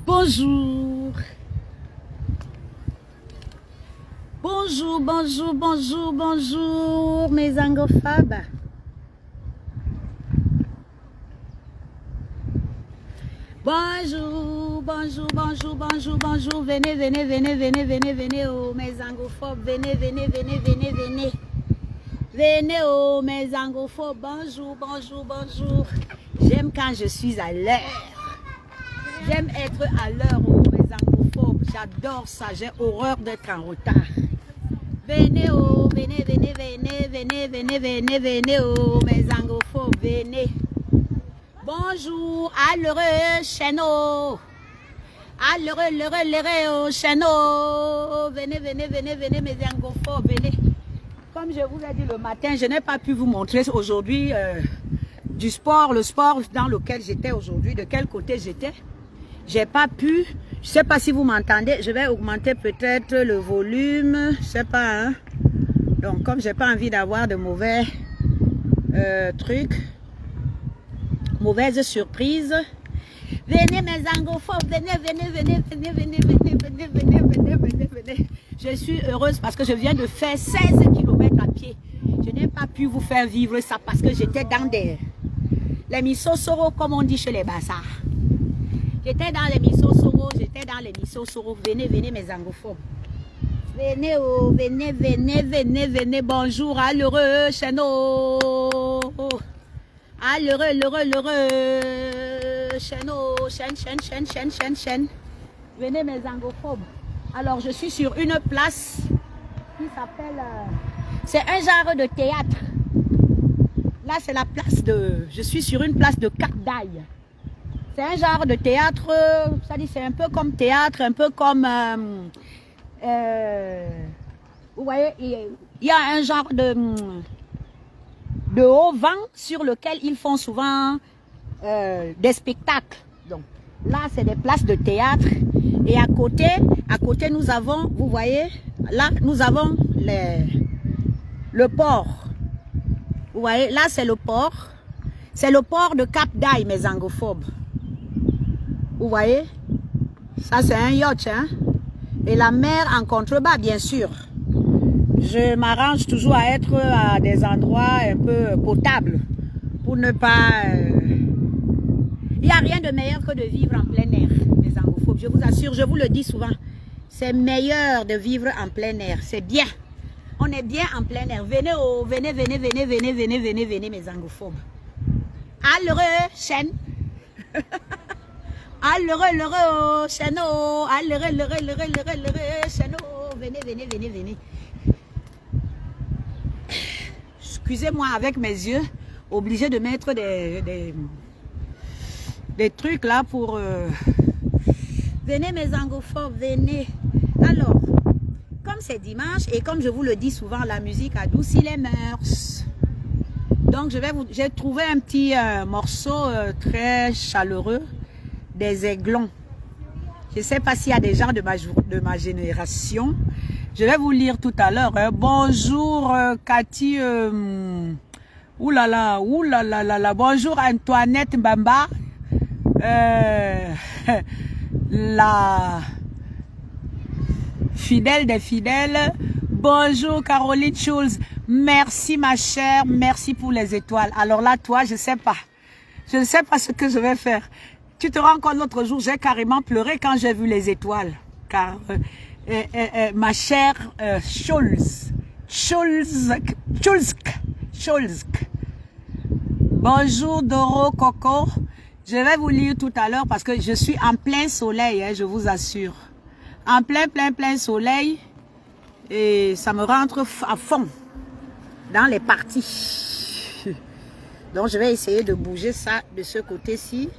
Bonjour. Bonjour, bonjour, bonjour, bonjour, mes angophobes. Bonjour, bonjour, bonjour, bonjour, bonjour. Venez, venez, venez, venez, venez, venez, oh, mes angophobes. Venez, venez, venez, venez, venez. Venez, oh, mes angophobes. Bonjour, bonjour, bonjour. J'aime quand je suis à l'heure. J'aime être à l'heure, oh, mes angophobes. J'adore ça. J'ai horreur d'être en retard. Venez, oh, venez, venez, venez, venez, venez, venez, venez, oh, mes angophobes. Venez. Bonjour, à l'heureux chêneau. À l'heureux chêneau. Venez, venez, venez, venez, mes angophobes, venez. Comme je vous ai dit le matin, je n'ai pas pu vous montrer aujourd'hui du sport, le sport dans lequel j'étais aujourd'hui, de quel côté j'étais. J'ai pas pu, je sais pas si vous m'entendez, je vais augmenter peut-être le volume, je sais pas, hein. Donc comme j'ai pas envie d'avoir de mauvais trucs, mauvaise surprise. Venez mes angophobes, venez, venez, venez, venez, venez, venez, venez, venez, venez, venez, venez. Je suis heureuse parce que je viens de faire 16 km à pied. Je n'ai pas pu vous faire vivre ça parce que j'étais dans les misosoro, comme on dit chez les bassards. J'étais dans les misosoro, j'étais dans les misosoro. Venez, venez mes angophobes. Venez, oh, venez, venez, venez, venez. Bonjour à l'heureux chêneau. Ah, l'heureux, chêneau, chêne. Venez mes angophobes. Alors, je suis sur une place qui s'appelle... c'est un genre de théâtre. Là, c'est la place de... Je suis sur une place de Cap d'Aille. C'est un genre de théâtre, ça dit, c'est un peu comme théâtre, un peu comme... vous voyez, il y a un genre de haut vent sur lequel ils font souvent des spectacles. Donc là, c'est des places de théâtre. Et à côté, nous avons, vous voyez, là, nous avons le port. Vous voyez, là, c'est le port. C'est le port de Cap d'Aille, mes angophobes. Vous voyez, ça, c'est un yacht, hein. Et la mer en contrebas, bien sûr. Je m'arrange toujours à être à des endroits un peu potables pour ne pas... Il n'y a rien de meilleur que de vivre en plein air, mes angophobes. Je vous assure, je vous le dis souvent. C'est meilleur de vivre en plein air. C'est bien. On est bien en plein air. Venez, oh, venez, venez, venez, venez, venez, venez, venez, mes angophobes. À l'heureux chêne. À l'heureux chêneau. À l'heureux chêneau. Venez, venez, venez, venez. Excusez-moi avec mes yeux, obligé de mettre des trucs là pour... Venez mes angophobes, venez. Alors, comme c'est dimanche et comme je vous le dis souvent, la musique adoucit les mœurs. Donc j'ai trouvé un petit morceau très chaleureux des Aiglons. Je ne sais pas s'il y a des gens de ma génération. Je vais vous lire tout à l'heure. Hein. Bonjour Cathy. Oulala, oulala. Bonjour Antoinette Mbamba. La fidèle des fidèles. Bonjour Caroline Schulz. Merci ma chère. Merci pour les étoiles. Alors là, toi, je ne sais pas. Je ne sais pas ce que je vais faire. Tu te rends compte, l'autre jour, j'ai carrément pleuré quand j'ai vu les étoiles. Car... ma chère Schulz. Bonjour Doro Coco. Je vais vous lire tout à l'heure parce que je suis en plein soleil, hein, je vous assure. En plein soleil. Et ça me rentre à fond dans les parties. Donc je vais essayer de bouger ça de ce côté-ci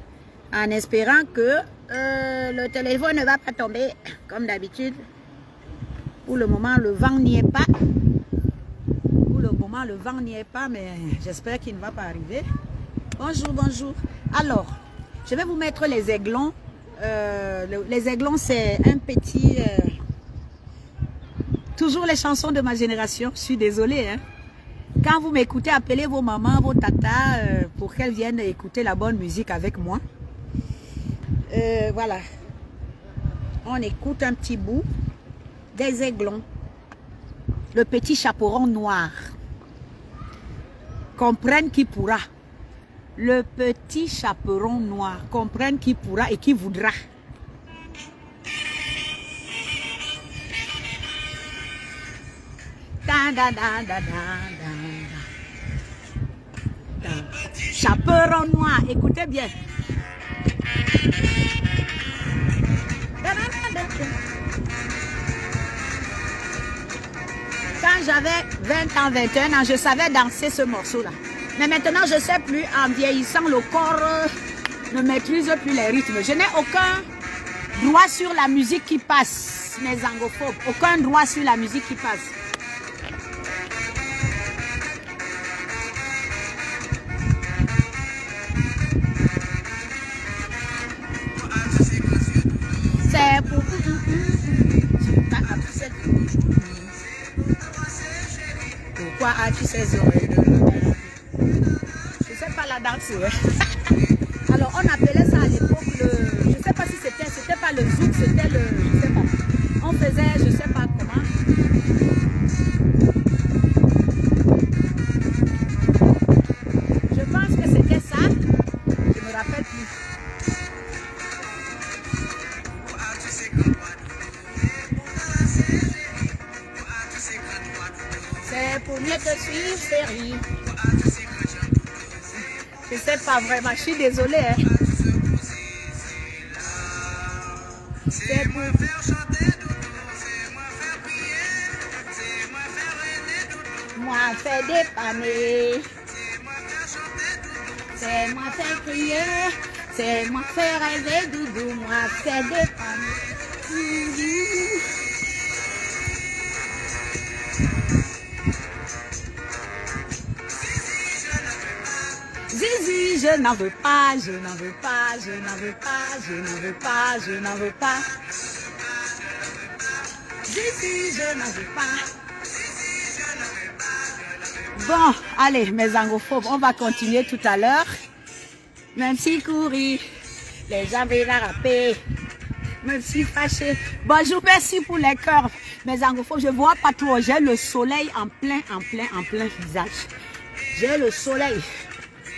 en espérant que le téléphone ne va pas tomber comme d'habitude. Pour le moment, le vent n'y est pas. Pour le moment, le vent n'y est pas, mais j'espère qu'il ne va pas arriver. Bonjour, bonjour. Alors, je vais vous mettre les Aiglons. Les Aiglons, c'est un petit... toujours les chansons de ma génération. Je suis désolée. Hein. Quand vous m'écoutez, appelez vos mamans, vos tatas, pour qu'elles viennent écouter la bonne musique avec moi. Voilà. On écoute un petit bout des Aiglons. Le petit chaperon noir. Comprenne qui pourra. Le petit chaperon noir. Comprenne qui pourra et qui voudra. Da, da, da, da, da, da. Chaperon noir. Écoutez bien. Quand j'avais 20 ans, 21 ans, je savais danser ce morceau-là. Mais maintenant, je ne sais plus, en vieillissant, le corps ne maîtrise plus les rythmes. Je n'ai aucun droit sur la musique qui passe, mes angophobes. Aucun droit sur la musique qui passe. C'est pour... Pourquoi as-tu ces oreilles? Je sais pas la danse. Alors on appelait ça à l'époque le... Je sais pas si c'était pas le zouk, c'était le... Je sais pas. On faisait, je sais pas comment. Je pense que c'était ça. Je me rappelle plus. C'est pour mieux te suivre, chérie. Je sais pas vraiment, je suis désolée. Hein. C'est pour... Moi faire dépanner. C'est moi faire crier. C'est moi faire rêver doudou. Moi faire dépanner. Zizi, je n'en veux pas, je n'en veux pas, je n'en veux pas, je n'en veux pas, je n'en veux pas. Zizi, je n'en veux pas. Bon, allez, mes angophobes, on va continuer tout à l'heure. Même si courir, les gens veulent la rapper. Même si fâché. Bonjour, merci pour les cœurs. Mes angophobes, je vois pas trop. J'ai le soleil en plein visage. J'ai le soleil.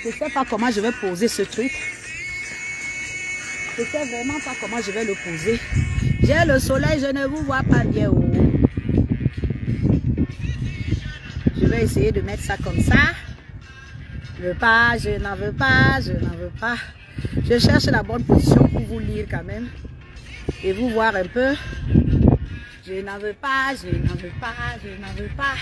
Je ne sais pas comment je vais poser ce truc. Je ne sais vraiment pas comment je vais le poser. J'ai le soleil, je ne vous vois pas bien. Oh. Je vais essayer de mettre ça comme ça. Je veux pas, je n'en veux pas, je n'en veux pas. Je cherche la bonne position pour vous lire quand même. Et vous voir un peu. Je n'en veux pas, je n'en veux pas, je n'en veux pas.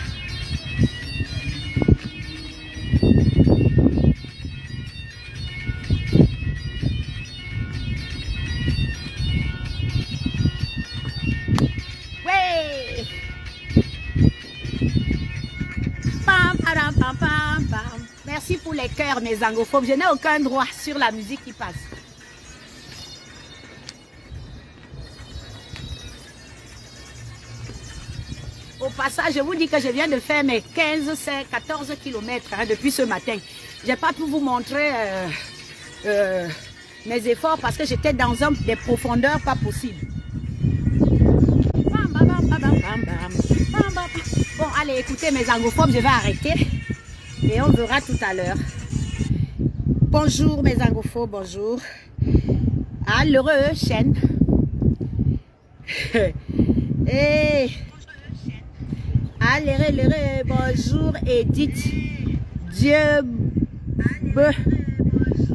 Merci pour les cœurs, mes angophobes. Je n'ai aucun droit sur la musique qui passe. Au passage, je vous dis que je viens de faire mes 14 km depuis ce matin. Je n'ai pas pu vous montrer mes efforts parce que j'étais dans des profondeurs pas possibles. Bon, allez, écoutez mes angophobes, je vais arrêter. Et on verra tout à l'heure. Bonjour mes angophobes, bonjour. À l'heureux chaîne. Et allez, bonjour Edith. Dieu.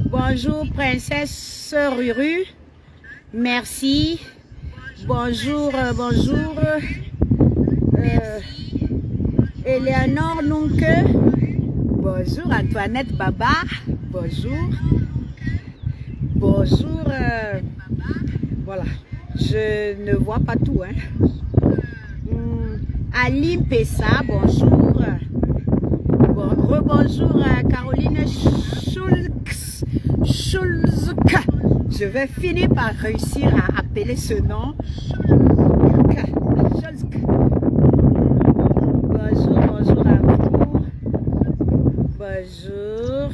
Bonjour princesse Ruru. Merci. Bonjour, bonjour. Eleanor Nunke. Bonjour Antoinette Baba. Bonjour. Bonjour. Voilà. Je ne vois pas tout. Hein. Ali Pessa. Bonjour. Rebonjour Caroline Schulz. Je vais finir par réussir à appeler ce nom. Bonjour, bonjour à vous. Bonjour.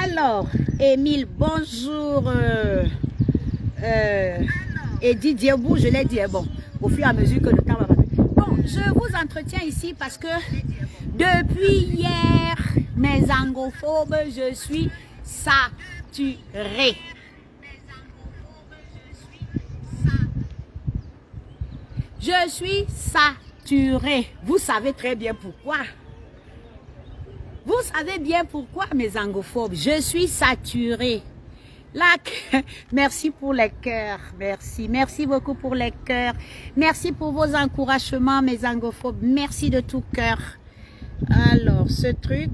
Alors, Émile, bonjour. Edith Diabou, je l'ai dit. Bon, au fur et à mesure que le temps va passer. Bon, je vous entretiens ici parce que depuis hier, mes angophobes, je suis saturée. Je suis saturée. Vous savez très bien pourquoi. Vous savez bien pourquoi, mes angophobes. Je suis saturée. Là, merci pour les cœurs. Merci. Merci beaucoup pour les cœurs. Merci pour vos encouragements, mes angophobes. Merci de tout cœur. Alors, ce truc...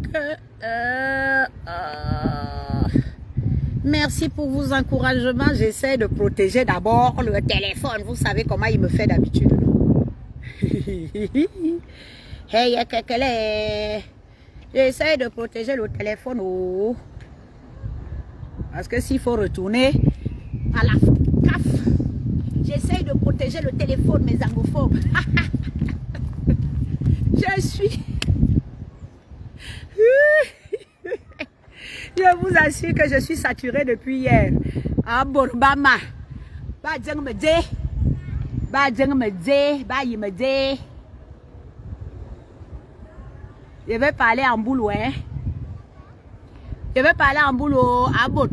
merci pour vos encouragements. J'essaie de protéger d'abord le téléphone. Vous savez comment il me fait d'habitude. Hey, j'essaie de protéger le téléphone. Oh. Parce que s'il faut retourner à la CAF, j'essaie de protéger le téléphone, mes angophobes. Je suis... Je vous assure que je suis saturée depuis hier. Ah, Borbama. Ba djeng me dé. Ba djeng me dé. Ba yi me dé. Je vais parler en boulot, hein. Je vais parler en boulot à Bot.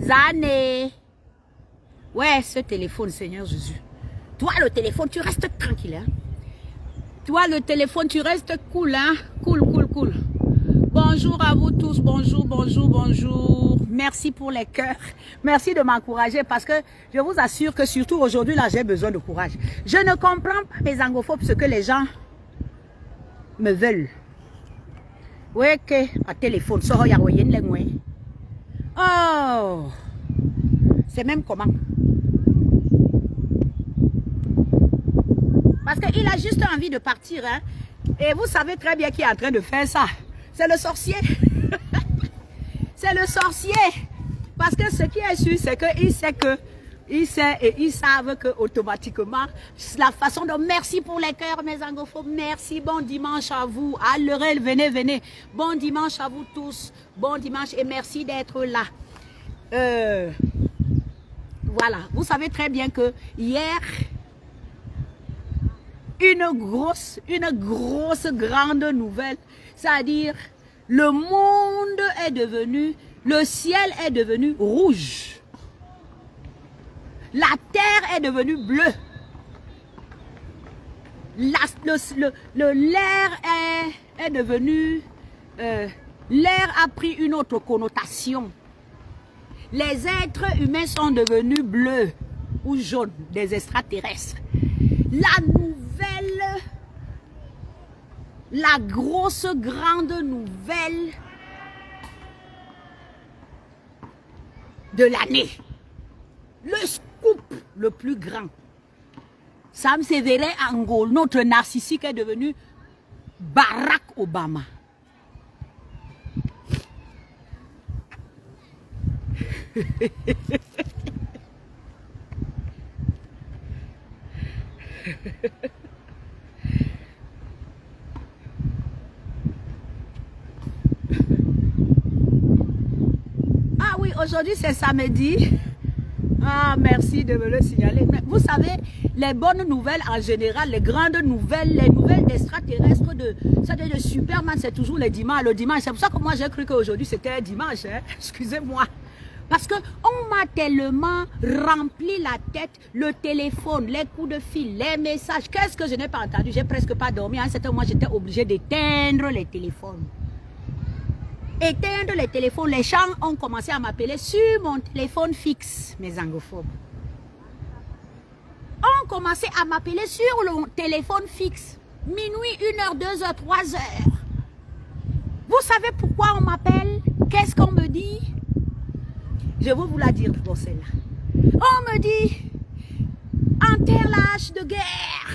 Zane. Ouais, ce téléphone, Seigneur Jésus. Toi, le téléphone, tu restes tranquille, hein. Toi, le téléphone, tu restes cool, hein. Cool, cool, cool. Bonjour à vous tous. Bonjour, bonjour, bonjour. Merci pour les cœurs. Merci de m'encourager parce que je vous assure que surtout aujourd'hui, là, j'ai besoin de courage. Je ne comprends pas, mes angophobes, ce que les gens me veulent. Ouais, que à téléphone, ça y a rien de loin. Oh, c'est même comment? Parce qu'il a juste envie de partir, hein. Et vous savez très bien qui est en train de faire ça. C'est le sorcier. C'est le sorcier. Parce que ce qui est sûr, c'est qu'il sait que ils savent que automatiquement, la façon de... Merci pour les cœurs, mes angophobes. Merci, bon dimanche à vous. À l'heure, venez, venez. Bon dimanche à vous tous. Bon dimanche et merci d'être là. Voilà, vous savez très bien que hier, une grosse, grande nouvelle. C'est-à-dire, le monde est devenu, le ciel est devenu rouge. La terre est devenue bleue. L'air est devenu... l'air a pris une autre connotation. Les êtres humains sont devenus bleus ou jaunes, des extraterrestres. La nouvelle... La grosse, grande nouvelle de l'année. Le scoop le plus grand. Sam Sévéré Ango, notre narcissique, est devenu Barack Obama. Ah oui, aujourd'hui c'est samedi. Ah, merci de me le signaler. Mais vous savez, les bonnes nouvelles en général, les grandes nouvelles, les nouvelles d'extraterrestres, de Superman, c'est toujours les dimanches. Le dimanche, c'est pour ça que moi j'ai cru qu'aujourd'hui c'était un dimanche. Hein? Excusez-moi. Parce qu'on m'a tellement rempli la tête, le téléphone, les coups de fil, les messages. Qu'est-ce que je n'ai pas entendu? J'ai presque pas dormi. À un certain moment, j'étais obligée d'éteindre les téléphones. Éteindre les téléphones, les gens ont commencé à m'appeler sur mon téléphone fixe, mes angophobes. On commencé à m'appeler sur le téléphone fixe. Minuit, 1h, 2h, 3h. Vous savez pourquoi on m'appelle? Qu'est-ce qu'on me dit? Je vais vous la dire pour celle-là. On me dit, enterre la hache de guerre.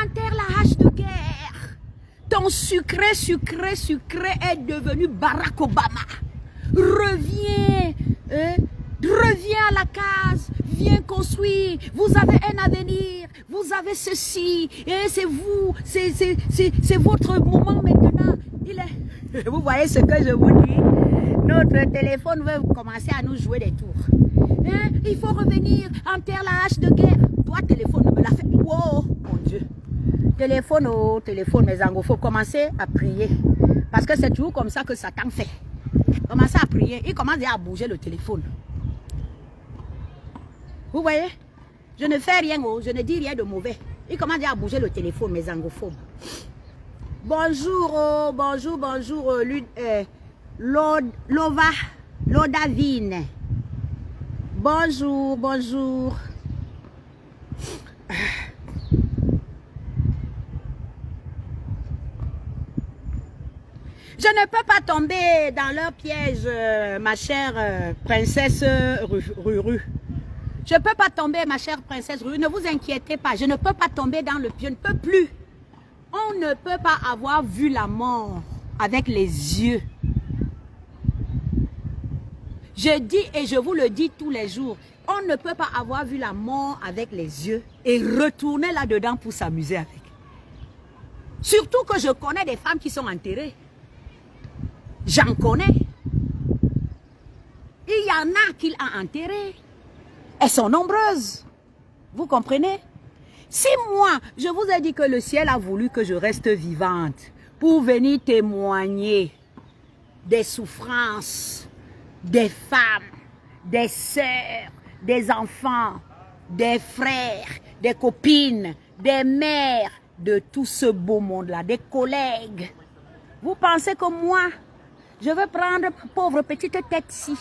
Enterre la hache de guerre. Ton sucré est devenu Barack Obama. Reviens, reviens à la case, viens construire. Vous avez un avenir, vous avez ceci, et c'est vous, c'est votre moment maintenant. Il est... Vous voyez ce que je vous dis? Notre téléphone veut commencer à nous jouer des tours. Hein? Il faut revenir, enterre la hache de guerre. Toi, téléphone, ne me l'a fait. Oh, mon Dieu. Téléphone, oh, téléphone, mes angles, il faut commencer à prier. Parce que c'est toujours comme ça que Satan fait. Commencez à prier. Il commence déjà à bouger le téléphone. Vous voyez? Je ne fais rien, oh, je ne dis rien de mauvais. Il commence déjà à bouger le téléphone, mes anglophobes. Bonjour, oh, bonjour, bonjour, Lodavine. Bonjour, bonjour. Je ne peux pas tomber dans leur piège, ma chère princesse Ruru. Je ne peux pas tomber, ma chère princesse Ruru. Ne vous inquiétez pas, je ne peux pas tomber dans le piège. Je ne peux plus. On ne peut pas avoir vu la mort avec les yeux. Je dis et je vous le dis tous les jours, on ne peut pas avoir vu la mort avec les yeux et retourner là-dedans pour s'amuser avec. Surtout que je connais des femmes qui sont enterrées. J'en connais. Il y en a qui l'ont enterrée. Elles sont nombreuses. Vous comprenez? Si moi, je vous ai dit que le ciel a voulu que je reste vivante pour venir témoigner des souffrances des femmes, des sœurs, des enfants, des frères, des copines, des mères, de tout ce beau monde-là, des collègues. Vous pensez que moi, je vais prendre ma pauvre petite tête-ci.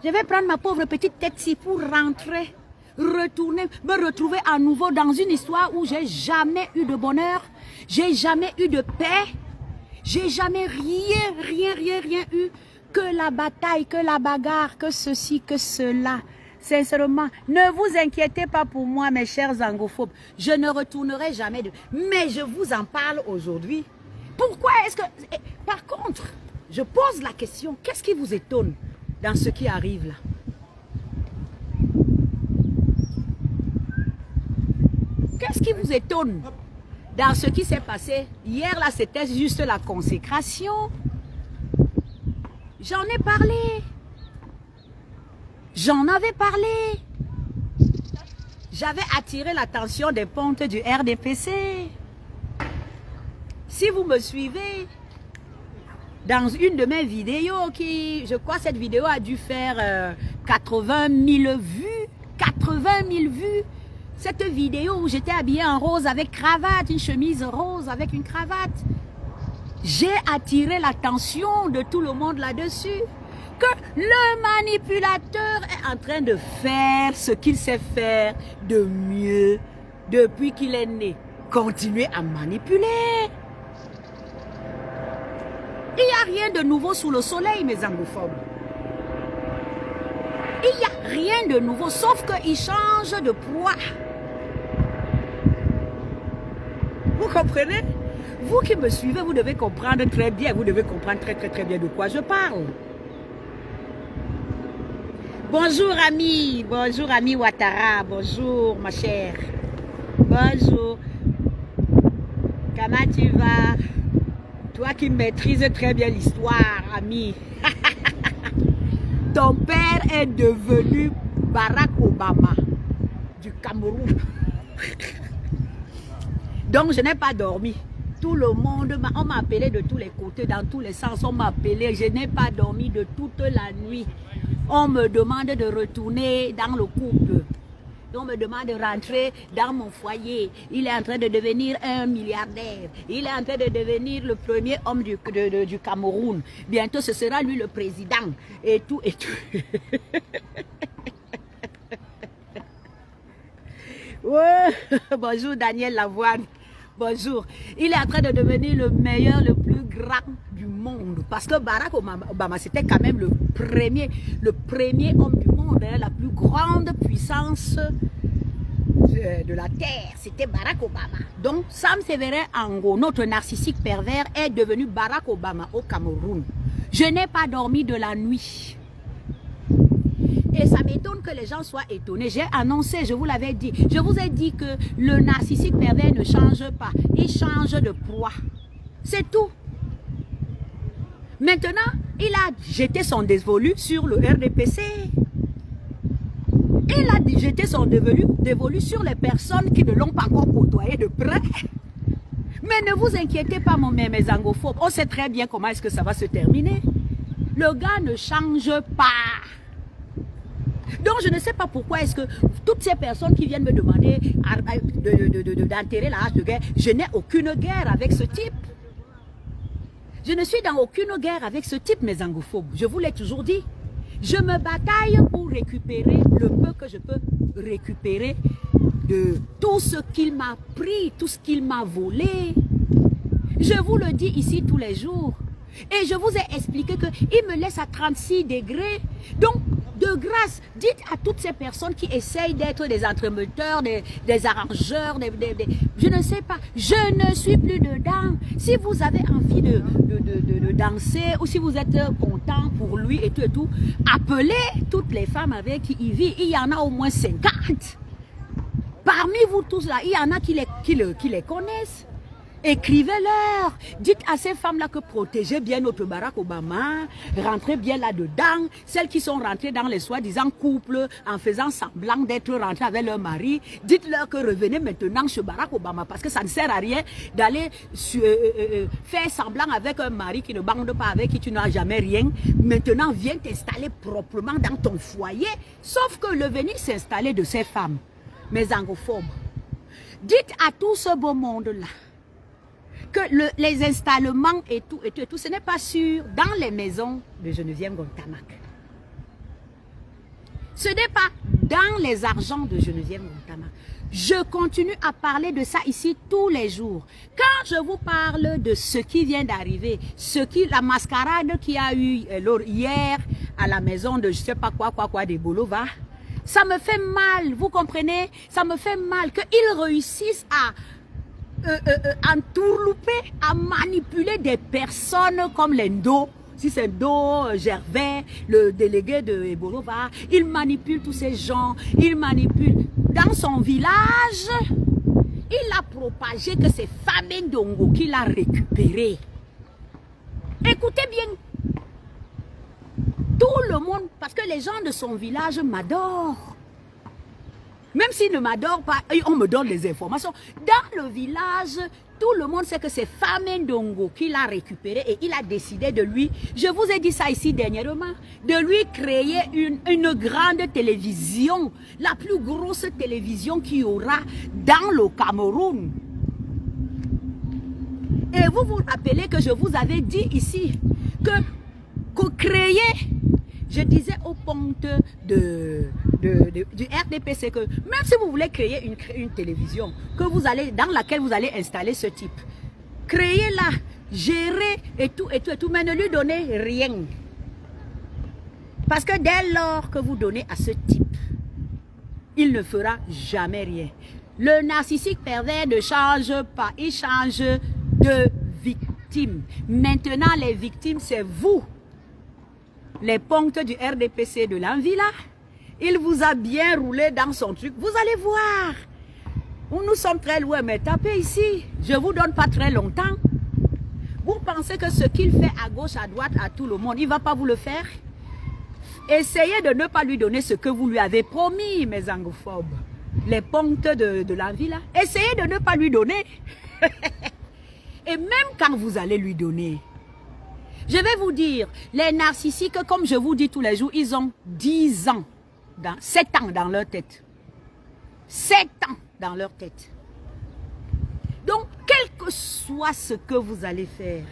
Je vais prendre ma pauvre petite tête-ci pour rentrer, retourner, me retrouver à nouveau dans une histoire où j'ai jamais eu de bonheur, j'ai jamais eu de paix, j'ai jamais rien eu. Que la bataille, que la bagarre, que ceci, que cela. Sincèrement, ne vous inquiétez pas pour moi, mes chers angophobes. Je ne retournerai jamais de... Mais je vous en parle aujourd'hui. Pourquoi est-ce que... Par contre, je pose la question, qu'est-ce qui vous étonne dans ce qui arrive là? Qu'est-ce qui vous étonne dans ce qui s'est passé? Hier là, c'était juste la consécration. J'en ai parlé. J'en avais parlé. J'avais attiré l'attention des pontes du RDPC. Si vous me suivez, dans une de mes vidéos, je crois que cette vidéo a dû faire 80 000 vues. 80 000 vues. Cette vidéo où j'étais habillée en rose avec cravate, une chemise rose avec une cravate. J'ai attiré l'attention de tout le monde là-dessus. Que le manipulateur est en train de faire ce qu'il sait faire de mieux depuis qu'il est né. Continuer à manipuler. Il n'y a rien de nouveau sous le soleil, mes anglophobes. Il n'y a rien de nouveau, sauf qu'il change de poids. Vous comprenez? Vous qui me suivez, vous devez comprendre très bien, vous devez comprendre très bien de quoi je parle. Bonjour ami Ouattara, bonjour ma chère. Bonjour. Comment tu vas? Toi qui maîtrises très bien l'histoire, ami. Ton père est devenu Barack Obama du Cameroun. Donc je n'ai pas dormi. Tout le monde, on m'a appelé de tous les côtés, dans tous les sens, on m'a appelé. Je n'ai pas dormi de toute la nuit. On me demande de retourner dans le couple. On me demande de rentrer dans mon foyer. Il est en train de devenir un milliardaire. Il est en train de devenir le premier homme du Cameroun. Bientôt, ce sera lui le président. Et tout, et tout. Ouais. Bonjour Daniel Lavoine. Bonjour. Il est en train de devenir le meilleur, le plus grand du monde. Parce que Barack Obama, c'était quand même le premier homme du monde, hein, la plus grande puissance de la Terre. C'était Barack Obama. Donc, Sam Séverin Ango, notre narcissique pervers, est devenu Barack Obama au Cameroun. Je n'ai pas dormi de la nuit. Et ça m'étonne que les gens soient étonnés. J'ai annoncé, je vous l'avais dit. Je vous ai dit que le narcissique pervers ne change pas. Il change de poids. C'est tout. Maintenant, il a jeté son dévolu sur le RDPC. Il a jeté son dévolu sur les personnes qui ne l'ont pas encore côtoyé de près. Mais ne vous inquiétez pas, mes angophobes. On sait très bien comment est-ce que ça va se terminer. Le gars ne change pas. Donc, je ne sais pas pourquoi est-ce que toutes ces personnes qui viennent me demander d'enterrer la hache de guerre, je n'ai aucune guerre avec ce type. Je ne suis dans aucune guerre avec ce type, mes angophobes. Je vous l'ai toujours dit. Je me bataille pour récupérer le peu que je peux récupérer de tout ce qu'il m'a pris, tout ce qu'il m'a volé. Je vous le dis ici tous les jours. Et je vous ai expliqué qu'il me laisse à 36 degrés. Donc, de grâce, dites à toutes ces personnes qui essayent d'être des entremetteurs, des arrangeurs, je ne sais pas, je ne suis plus dedans. Si vous avez envie de danser ou si vous êtes content pour lui et tout, appelez toutes les femmes avec qui il vit. Il y en a au moins 50. Parmi vous tous là, il y en a qui les connaissent. Écrivez-leur, dites à ces femmes-là que protégez bien notre Barack Obama, rentrez bien là-dedans, celles qui sont rentrées dans les soi-disant couples en faisant semblant d'être rentrées avec leur mari, dites-leur que revenez maintenant chez Barack Obama parce que ça ne sert à rien d'aller faire semblant avec un mari qui ne bande pas, avec qui tu n'as jamais rien. Maintenant, viens t'installer proprement dans ton foyer, sauf que le venir s'installer de ces femmes, mes angophobes, dites à tout ce beau monde-là, que les installements et tout, ce n'est pas sûr dans les maisons de Geneviève Ngontamack. Ce n'est pas dans les argents de Geneviève Ngontamack. Je continue à parler de ça ici tous les jours. Quand je vous parle de ce qui vient d'arriver, la mascarade qu'il y a eu hier à la maison de je ne sais pas quoi, des Bolova, ça me fait mal, vous comprenez? Ça me fait mal qu'ils réussissent à entourlouper, à manipuler des personnes comme l'Endo, si c'est Ndo, Gervais, le délégué de Ebolova, il manipule tous ces gens, il manipule. Dans son village, il a propagé que c'est Fabien Dongo qui l'a récupéré. Écoutez bien, tout le monde, parce que les gens de son village m'adorent. Même s'ils ne m'adorent pas, on me donne les informations. Dans le village, tout le monde sait que c'est Famen Dongo qui l'a récupéré et il a décidé de lui, je vous ai dit ça ici dernièrement, de lui créer une grande télévision, la plus grosse télévision qu'il y aura dans le Cameroun. Et vous vous rappelez que je vous avais dit ici que créer, je disais au compte du RDPC que même si vous voulez créer une télévision dans laquelle vous allez installer ce type, créez-la, gérez et tout, mais ne lui donnez rien. Parce que dès lors que vous donnez à ce type, il ne fera jamais rien. Le narcissique pervers ne change pas, il change de victime. Maintenant, les victimes, c'est vous. Les ponctes du RDPC de l'envie là, il vous a bien roulé dans son truc. Vous allez voir. Nous sommes très loin, mais tapez ici. Je ne vous donne pas très longtemps. Vous pensez que ce qu'il fait à gauche, à droite, à tout le monde, il ne va pas vous le faire? Essayez de ne pas lui donner ce que vous lui avez promis, mes angophobes. Les ponctes de l'envie là. Essayez de ne pas lui donner. Et même quand vous allez lui donner, je vais vous dire, les narcissiques, comme je vous dis tous les jours, ils ont 10 ans, 7 ans dans leur tête. 7 ans dans leur tête. Donc, quel que soit ce que vous allez faire,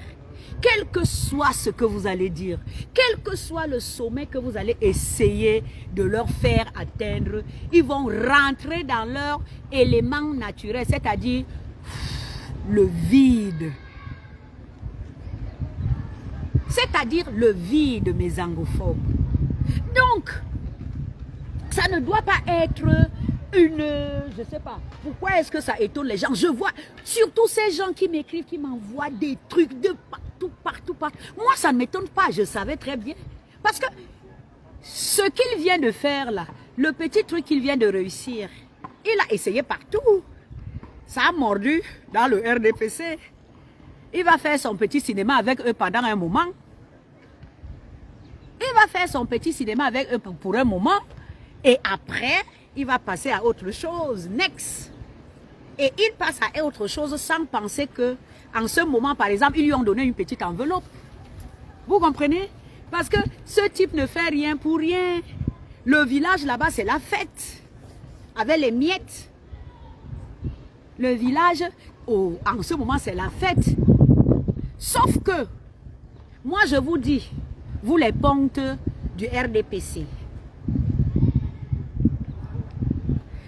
quel que soit ce que vous allez dire, quel que soit le sommet que vous allez essayer de leur faire atteindre, ils vont rentrer dans leur élément naturel, c'est-à-dire le vide. C'est-à-dire le vide, mes angophobes. Donc, ça ne doit pas être je ne sais pas, pourquoi est-ce que ça étonne les gens? Je vois surtout ces gens qui m'écrivent, qui m'envoient des trucs de partout. Moi, ça ne m'étonne pas, je savais très bien. Parce que ce qu'il vient de faire là, le petit truc qu'il vient de réussir, il a essayé partout. Ça a mordu dans le RDPC. Il va faire son petit cinéma avec eux pendant un moment. faire son petit cinéma avec eux pour un moment. Et après, il va passer à autre chose. Next. Et il passe à autre chose sans penser que, en ce moment, par exemple, ils lui ont donné une petite enveloppe. Vous comprenez? Parce que ce type ne fait rien pour rien. Le village là-bas, c'est la fête. Avec les miettes. Le village, en ce moment, c'est la fête. Sauf que, moi je vous dis, vous les pontes du RDPC,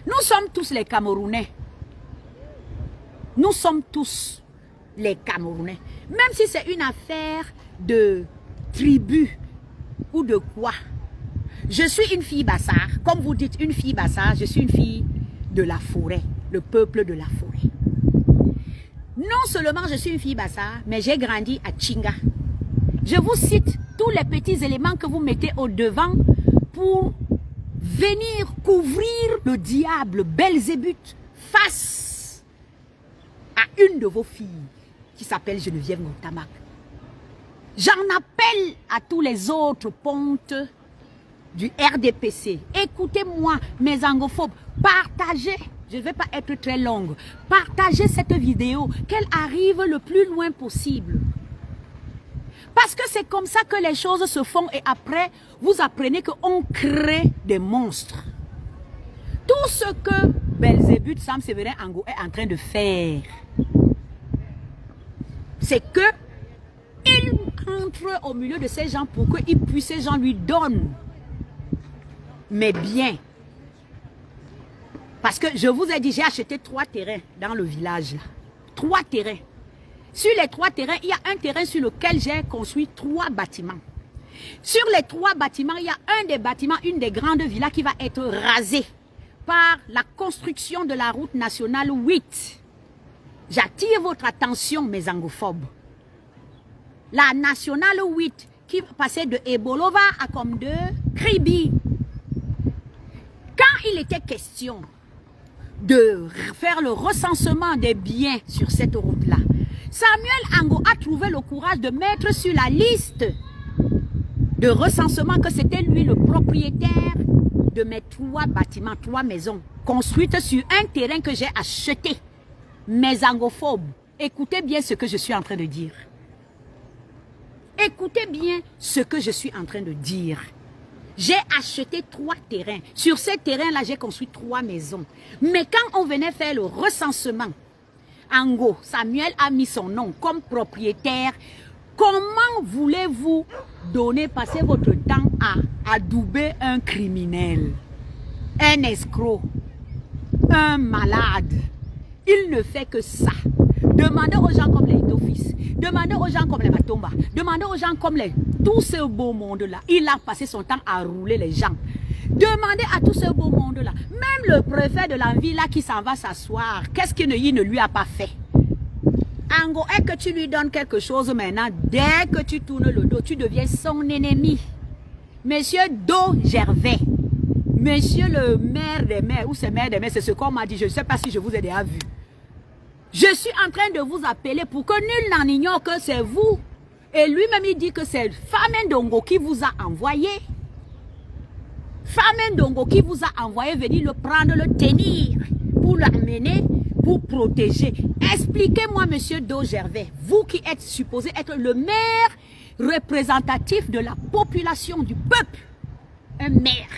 nous sommes tous les Camerounais. Nous sommes tous les Camerounais. Même si c'est une affaire de tribu ou de quoi. Je suis une fille Bassar. Comme vous dites, une fille Bassar, je suis une fille de la forêt. Le peuple de la forêt. Non seulement je suis une fille Bassar, mais j'ai grandi à Tchinga. Je vous cite tous les petits éléments que vous mettez au devant pour venir couvrir le diable Belzébuth face à une de vos filles qui s'appelle Geneviève Ngontamack. J'en appelle à tous les autres pontes du RDPC. Écoutez-moi, mes angophobes, partagez. Je ne vais pas être très longue. Partagez cette vidéo, qu'elle arrive le plus loin possible. Parce que c'est comme ça que les choses se font et après, vous apprenez qu'on crée des monstres. Tout ce que Belzébuth Sam Séverin Ango est en train de faire, c'est que il entre au milieu de ces gens pour que ces gens lui donnent. Mais bien. Parce que je vous ai dit, j'ai acheté 3 terrains dans le village. Là. 3 terrains. Sur les 3 terrains, il y a un terrain sur lequel j'ai construit 3 bâtiments. Sur les 3 bâtiments, il y a un des bâtiments, une des grandes villas qui va être rasée par la construction de la route nationale 8. J'attire votre attention, mes angophobes. La nationale 8 qui va passer de Ebolova à comme de Kribi. Quand il était question de faire le recensement des biens sur cette route-là, Samuel Ango a trouvé le courage de mettre sur la liste de recensement que c'était lui le propriétaire de mes 3 bâtiments, 3 maisons, construites sur un terrain que j'ai acheté. Mes angophobes, écoutez bien ce que je suis en train de dire. Écoutez bien ce que je suis en train de dire. J'ai acheté 3 terrains. Sur ces terrains-là, j'ai construit 3 maisons. Mais quand on venait faire le recensement, Ango, Samuel a mis son nom comme propriétaire. Comment voulez-vous passer votre temps à adouber un criminel, un escroc, un malade? Il ne fait que ça. Demandez aux gens comme les Itofis, demandez aux gens comme les Matomba, demandez aux gens comme tout ce beau monde-là. Il a passé son temps à rouler les gens. Demandez à tout ce beau monde-là. Même le préfet de la ville là qui s'en va s'asseoir, qu'est-ce qu'il ne lui a pas fait? Ango, est-ce que tu lui donnes quelque chose maintenant? Dès que tu tournes le dos, tu deviens son ennemi. Monsieur Do Gervais, monsieur le maire des maires, ou c'est maire des maires, c'est ce qu'on m'a dit, je ne sais pas si je vous ai déjà vu. Je suis en train de vous appeler pour que nul n'en ignore que c'est vous. Et lui-même, il dit que c'est Famen Dongo qui vous a envoyé. Famen Dongo qui vous a envoyé venir le prendre, le tenir, pour l'amener, pour protéger. Expliquez-moi, monsieur Do Gervais, vous qui êtes supposé être le maire représentatif de la population, du peuple, un maire.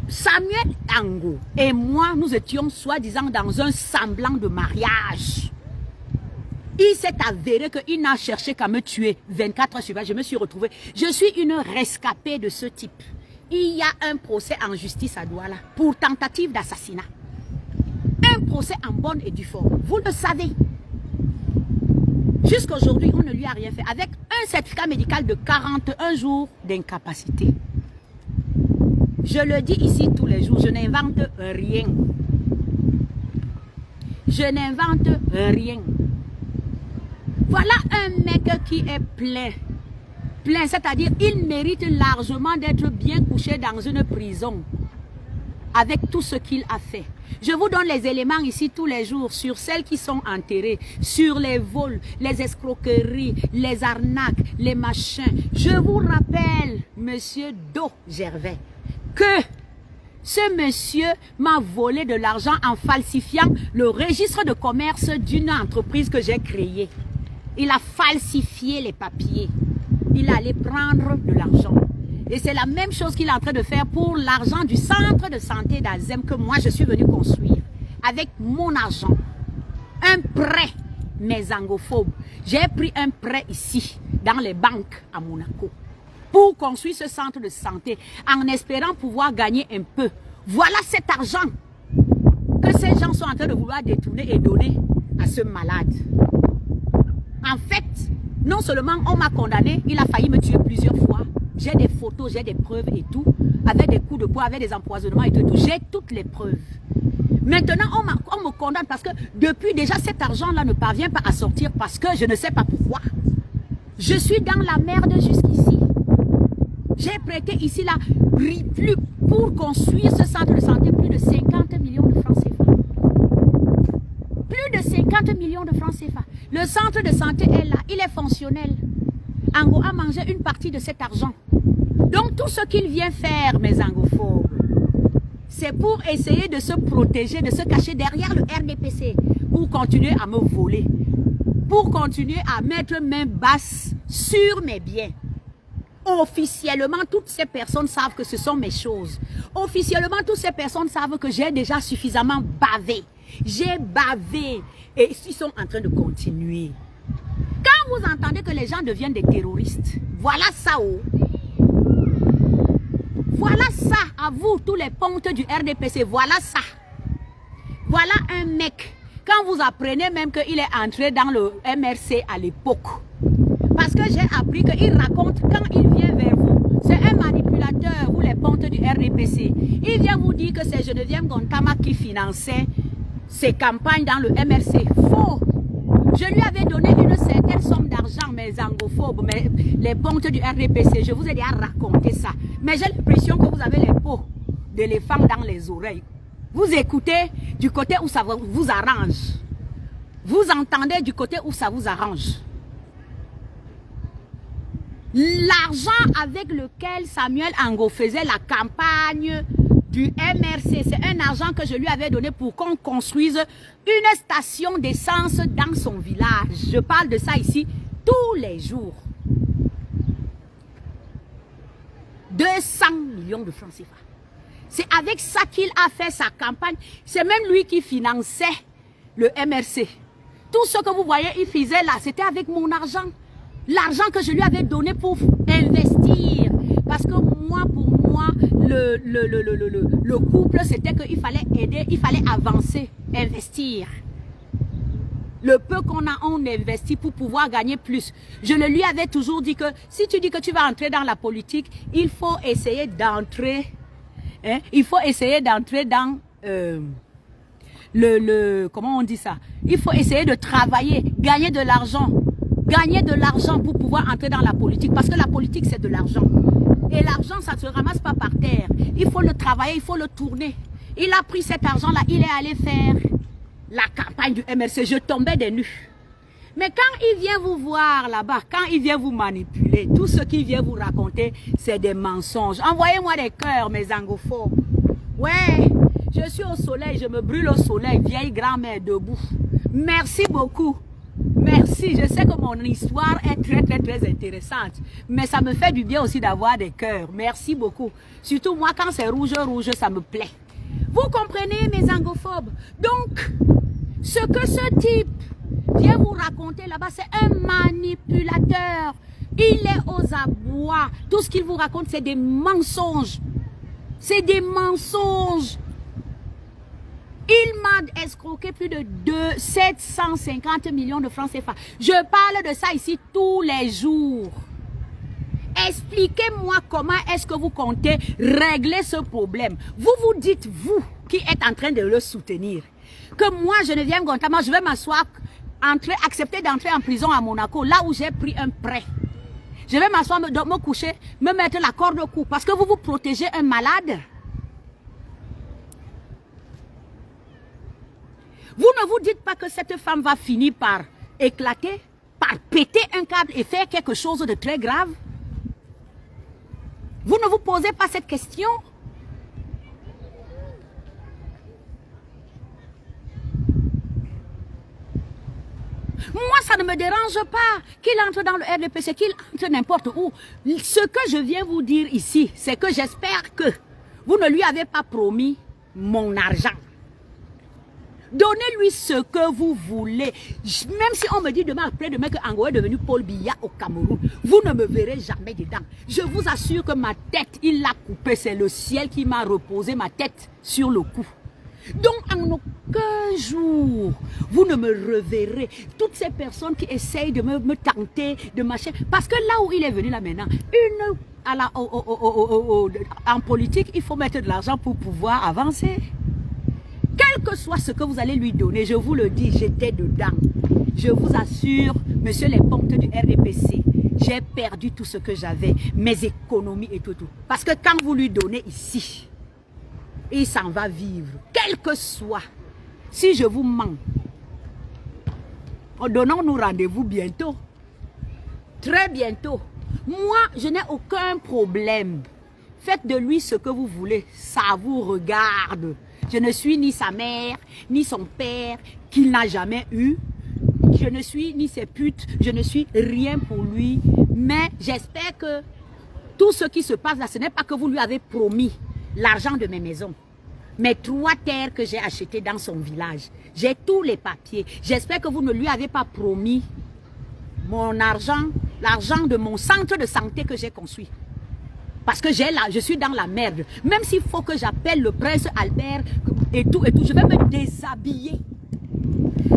Samuel Ango et moi, nous étions soi-disant dans un semblant de mariage. Il s'est avéré qu'il n'a cherché qu'à me tuer 24 heures sur 24. Je me suis retrouvée. Je suis une rescapée de ce type. Il y a un procès en justice à Douala pour tentative d'assassinat. Un procès en bonne et due forme. Vous le savez. Jusqu'à aujourd'hui, on ne lui a rien fait. Avec un certificat médical de 41 jours d'incapacité. Je le dis ici tous les jours, je n'invente rien. Je n'invente rien. Voilà un mec qui est plein. Plein, c'est-à-dire il mérite largement d'être bien couché dans une prison. avec tout ce qu'il a fait. Je vous donne les éléments ici tous les jours sur celles qui sont enterrées, sur les vols, les escroqueries, les arnaques, les machins. Je vous rappelle, monsieur Do Gervais, que ce monsieur m'a volé de l'argent en falsifiant le registre de commerce d'une entreprise que j'ai créée. Il a falsifié les papiers. Il allait prendre de l'argent. Et c'est la même chose qu'il est en train de faire pour l'argent du centre de santé d'Azem que moi je suis venu construire. Avec mon argent. Un prêt, mes angophobes. J'ai pris un prêt ici, dans les banques à Monaco, pour construire ce centre de santé, en espérant pouvoir gagner un peu. Voilà cet argent que ces gens sont en train de vouloir détourner et donner à ce malade. En fait, non seulement on m'a condamné, il a failli me tuer plusieurs fois. J'ai des photos, j'ai des preuves et tout, avec des coups de poing, avec des empoisonnements et tout. J'ai toutes les preuves. Maintenant, on me condamne parce que depuis déjà cet argent-là ne parvient pas à sortir parce que je ne sais pas pourquoi. Je suis dans la merde jusqu'ici. J'ai prêté ici là, plus pour construire ce centre de santé, plus de 50 millions de francs CFA. Plus de 50 millions de francs CFA. Le centre de santé est là, il est fonctionnel. Ango a mangé une partie de cet argent. Donc tout ce qu'il vient faire, mes angophobes, c'est pour essayer de se protéger, de se cacher derrière le RDPC, pour continuer à me voler, pour continuer à mettre main basse sur mes biens. Officiellement, toutes ces personnes savent que ce sont mes choses. Officiellement, toutes ces personnes savent que j'ai déjà suffisamment bavé. J'ai bavé et ils sont en train de continuer. Quand vous entendez que les gens deviennent des terroristes, voilà ça, oh. Voilà ça, à vous, tous les pontes du RDPC, voilà ça. Voilà un mec, quand vous apprenez même qu'il est entré dans le MRC à l'époque, parce que j'ai appris qu'il raconte quand il vient vers vous, c'est un manipulateur, vous les pontes du RDPC, il vient vous dire que c'est Geneviève Gontama qui finançait ses campagnes dans le MRC. Faux. Je lui avais donné une certaine somme d'argent, mes angophobes, les pontes du RDPC. Je vous ai déjà raconté ça. Mais j'ai l'impression que vous avez les peaux d'éléphant dans les oreilles. Vous écoutez du côté où ça vous arrange. Vous entendez du côté où ça vous arrange. L'argent avec lequel Samuel Ango faisait la campagne du MRC, c'est un argent que je lui avais donné pour qu'on construise une station d'essence dans son village. Je parle de ça ici tous les jours. 200 millions de francs CFA. C'est avec ça qu'il a fait sa campagne. C'est même lui qui finançait le MRC. Tout ce que vous voyez, il faisait là, c'était avec mon argent. L'argent que je lui avais donné pour investir. Parce que moi, pour moi, le couple, c'était qu'il fallait aider, il fallait avancer, investir. Le peu qu'on a, on investit pour pouvoir gagner plus. Je le lui avais toujours dit que si tu dis que tu vas entrer dans la politique, il faut essayer d'entrer, hein, il faut essayer d'entrer dans comment on dit ça? Il faut essayer de travailler, gagner de l'argent. Gagner de l'argent pour pouvoir entrer dans la politique. Parce que la politique, c'est de l'argent. Et l'argent, ça ne se ramasse pas par terre. Il faut le travailler, il faut le tourner. Il a pris cet argent-là, il est allé faire la campagne du MRC. Je tombais des nues. Mais quand il vient vous voir là-bas, quand il vient vous manipuler, tout ce qu'il vient vous raconter, c'est des mensonges. Envoyez-moi des cœurs, mes angophobes. Ouais, je suis au soleil, je me brûle au soleil, vieille grand-mère debout. Merci beaucoup. Merci, je sais que mon histoire est très intéressante, mais ça me fait du bien aussi d'avoir des cœurs. Merci beaucoup. Surtout moi, quand c'est rouge, ça me plaît. Vous comprenez, mes angophobes? Donc, ce que ce type vient vous raconter là-bas, c'est un manipulateur. Il est aux abois. Tout ce qu'il vous raconte, c'est des mensonges. C'est des mensonges. Il m'a escroqué plus de 750 millions de francs CFA. Je parle de ça ici tous les jours. Expliquez-moi comment est-ce que vous comptez régler ce problème. Vous vous dites, vous qui êtes en train de le soutenir, que moi, Geneviève Gontama, je vais m'asseoir, accepter d'entrer en prison à Monaco, là où j'ai pris un prêt. Je vais m'asseoir, me coucher, me mettre la corde au cou, parce que vous vous protégez un malade. Vous ne vous dites pas que cette femme va finir par éclater, par péter un câble et faire quelque chose de très grave? Vous ne vous posez pas cette question? Moi, ça ne me dérange pas qu'il entre dans le RDPC, qu'il entre n'importe où. Ce que je viens vous dire ici, c'est que j'espère que vous ne lui avez pas promis mon argent. Donnez-lui ce que vous voulez. Même si on me dit demain, après-demain, que Ango est devenu Paul Biya au Cameroun, vous ne me verrez jamais dedans. Je vous assure que ma tête, il l'a coupée. C'est le ciel qui m'a reposé ma tête sur le cou. Donc, en aucun jour, vous ne me reverrez. Toutes ces personnes qui essayent de me tenter, de machin. Parce que là où il est venu là maintenant, en politique, il faut mettre de l'argent pour pouvoir avancer. Quel que soit ce que vous allez lui donner, je vous le dis, j'étais dedans. Je vous assure, monsieur les pontes du RDPC, j'ai perdu tout ce que j'avais, mes économies et tout. Parce que quand vous lui donnez ici, il s'en va vivre, quel que soit. Si je vous mens, donnons-nous rendez-vous bientôt. Très bientôt. Moi, je n'ai aucun problème. Faites de lui ce que vous voulez. Ça vous regarde. Je ne suis ni sa mère, ni son père, qu'il n'a jamais eu. Je ne suis ni ses putes. Je ne suis rien pour lui. Mais j'espère que tout ce qui se passe là, ce n'est pas que vous lui avez promis l'argent de mes maisons. Mes 3 terres que j'ai achetées dans son village. J'ai tous les papiers. J'espère que vous ne lui avez pas promis mon argent, l'argent de mon centre de santé que j'ai construit. Parce que je suis dans la merde. Même s'il faut que j'appelle le prince Albert et tout, je vais me déshabiller.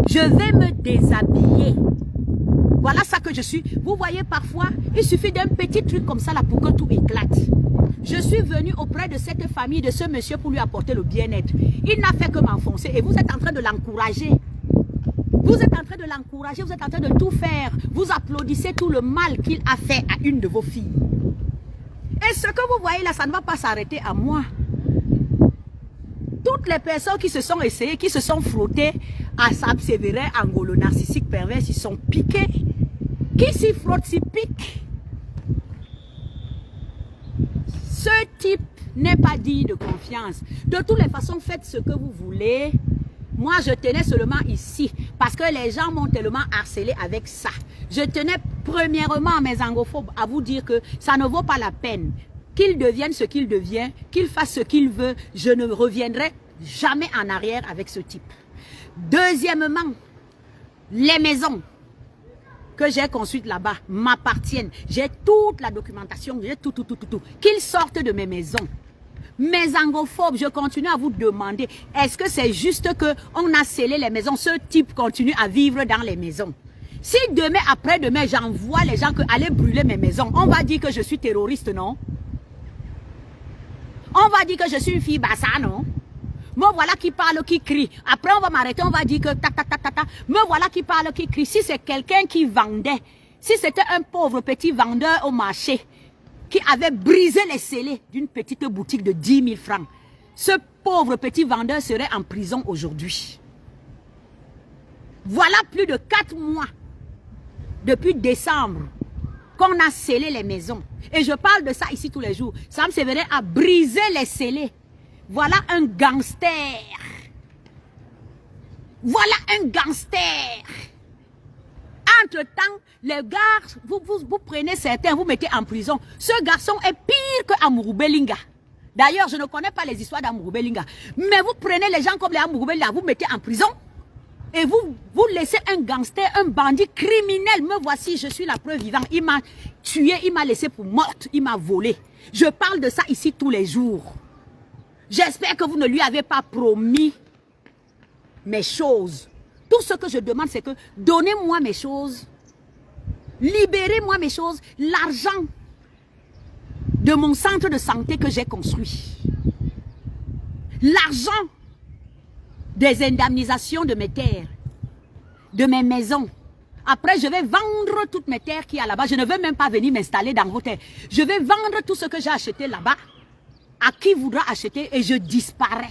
Je vais me déshabiller. Voilà ça que je suis. Vous voyez, parfois, il suffit d'un petit truc comme ça là pour que tout éclate. Je suis venu auprès de cette famille, de ce monsieur pour lui apporter le bien-être. Il n'a fait que m'enfoncer et vous êtes en train de l'encourager. Vous êtes en train de l'encourager, vous êtes en train de tout faire. Vous applaudissez tout le mal qu'il a fait à une de vos filles. Et ce que vous voyez là, ça ne va pas s'arrêter à moi. Toutes les personnes qui se sont essayées, qui se sont frottées à Sam Sévérin, Angolo narcissique pervers, ils sont piqués. Qui s'y frotte, s'y pique. Ce type n'est pas digne de confiance. De toutes les façons, faites ce que vous voulez. Moi, je tenais seulement ici parce que les gens m'ont tellement harcelé avec ça. Je tenais premièrement, mes angophobes, à vous dire que ça ne vaut pas la peine. Qu'il devienne ce qu'il devient, qu'il fasse ce qu'il veut, je ne reviendrai jamais en arrière avec ce type. Deuxièmement, les maisons que j'ai construites là-bas m'appartiennent. J'ai toute la documentation, j'ai tout. Qu'ils sortent de mes maisons. Mes angophobes, je continue à vous demander, est-ce que c'est juste qu'on a scellé les maisons, ce type continue à vivre dans les maisons? Si demain, après-demain, j'envoie les gens aller brûler mes maisons, on va dire que je suis terroriste, non? On va dire que je suis une fille bassa, non? Me voilà qui parle, qui crie. Après, on va m'arrêter, on va dire que Me voilà qui parle, qui crie. Si c'est quelqu'un qui vendait, si c'était un pauvre petit vendeur au marché, qui avait brisé les scellés d'une petite boutique de 10 000 francs, ce pauvre petit vendeur serait en prison aujourd'hui. Voilà plus de 4 mois, depuis décembre, qu'on a scellé les maisons. Et je parle de ça ici tous les jours. Sam Sévérin a brisé les scellés. Voilà un gangster. Voilà un gangster. Entre-temps, les gars, vous prenez certains, vous mettez en prison. Ce garçon est pire que Amourou Belinga. D'ailleurs, je ne connais pas les histoires d'Amourou Belinga. Mais vous prenez les gens comme les Amourou Belinga, vous mettez en prison. Et vous laissez un gangster, un bandit criminel. Me voici, je suis la preuve vivante. Il m'a tué, il m'a laissé pour morte, il m'a volé. Je parle de ça ici tous les jours. J'espère que vous ne lui avez pas promis mes choses. Tout ce que je demande, c'est que donnez-moi mes choses. Libérez-moi mes choses. L'argent de mon centre de santé que j'ai construit. L'argent des indemnisations de mes terres, de mes maisons. Après, je vais vendre toutes mes terres qui y a là-bas. Je ne veux même pas venir m'installer dans vos terres. Je vais vendre tout ce que j'ai acheté là-bas à qui voudra acheter et je disparais.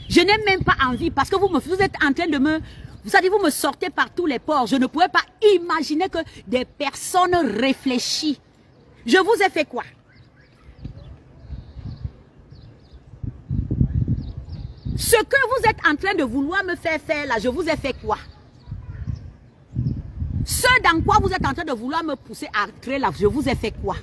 Je n'ai même pas envie parce que vous êtes en train de me... Vous savez, vous me sortez par tous les pores. Je ne pouvais pas imaginer que des personnes réfléchissent. Je vous ai fait quoi? Ce que vous êtes en train de vouloir me faire faire là, je vous ai fait quoi? Ce dans quoi vous êtes en train de vouloir me pousser à entrer là, je vous ai fait quoi?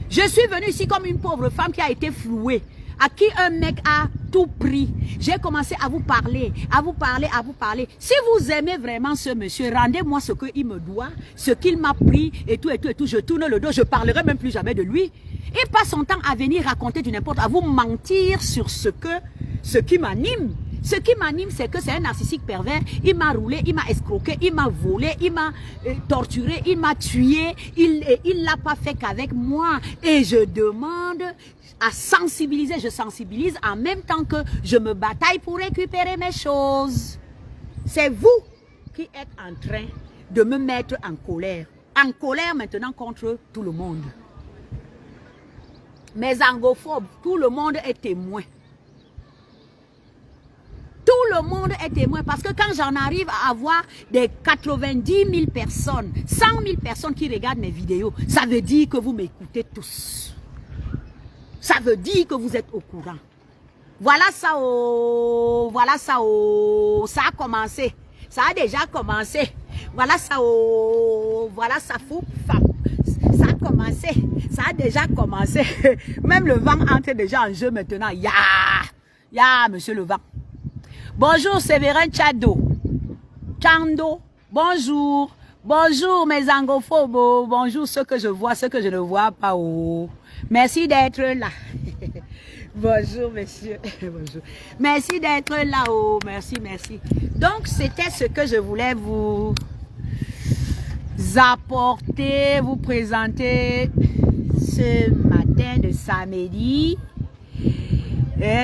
Je suis venue ici comme une pauvre femme qui a été flouée, à qui un mec a tout pris. J'ai commencé à vous parler, à vous parler, à vous parler. Si vous aimez vraiment ce monsieur, rendez-moi ce qu'il me doit, ce qu'il m'a pris et tout, et tout, et tout. Je tourne le dos, je parlerai même plus jamais de lui. Il passe son temps à venir raconter du n'importe, à vous mentir sur ce qui m'anime. Ce qui m'anime, c'est que c'est un narcissique pervers. Il m'a roulé, il m'a escroqué, il m'a volé, il m'a torturé, il m'a tué. Il ne l'a pas fait qu'avec moi. Et je demande à sensibiliser. Je sensibilise en même temps que je me bataille pour récupérer mes choses. C'est vous qui êtes en train de me mettre en colère. En colère maintenant contre tout le monde. Mes angophobes, tout le monde est témoin. Tout le monde est témoin parce que quand j'en arrive à avoir des 90 000 personnes, 100 000 personnes qui regardent mes vidéos, ça veut dire que vous m'écoutez tous. Ça veut dire que vous êtes au courant. Voilà ça, oh, voilà ça, oh, ça a commencé. Ça a déjà commencé. Voilà ça, oh, voilà ça, fou, femme. Ça a commencé. Ça a déjà commencé. Même le vent entre déjà en jeu maintenant. Ya, monsieur le vent. Bonjour Séverin Chando. Bonjour. Bonjour mes angophobes. Bonjour ceux que je vois, ceux que je ne vois pas. Oh. Merci d'être là. Bonjour monsieur. Bonjour. Merci d'être là. Oh. Merci. Donc c'était ce que je voulais vous apporter, vous présenter ce matin de samedi.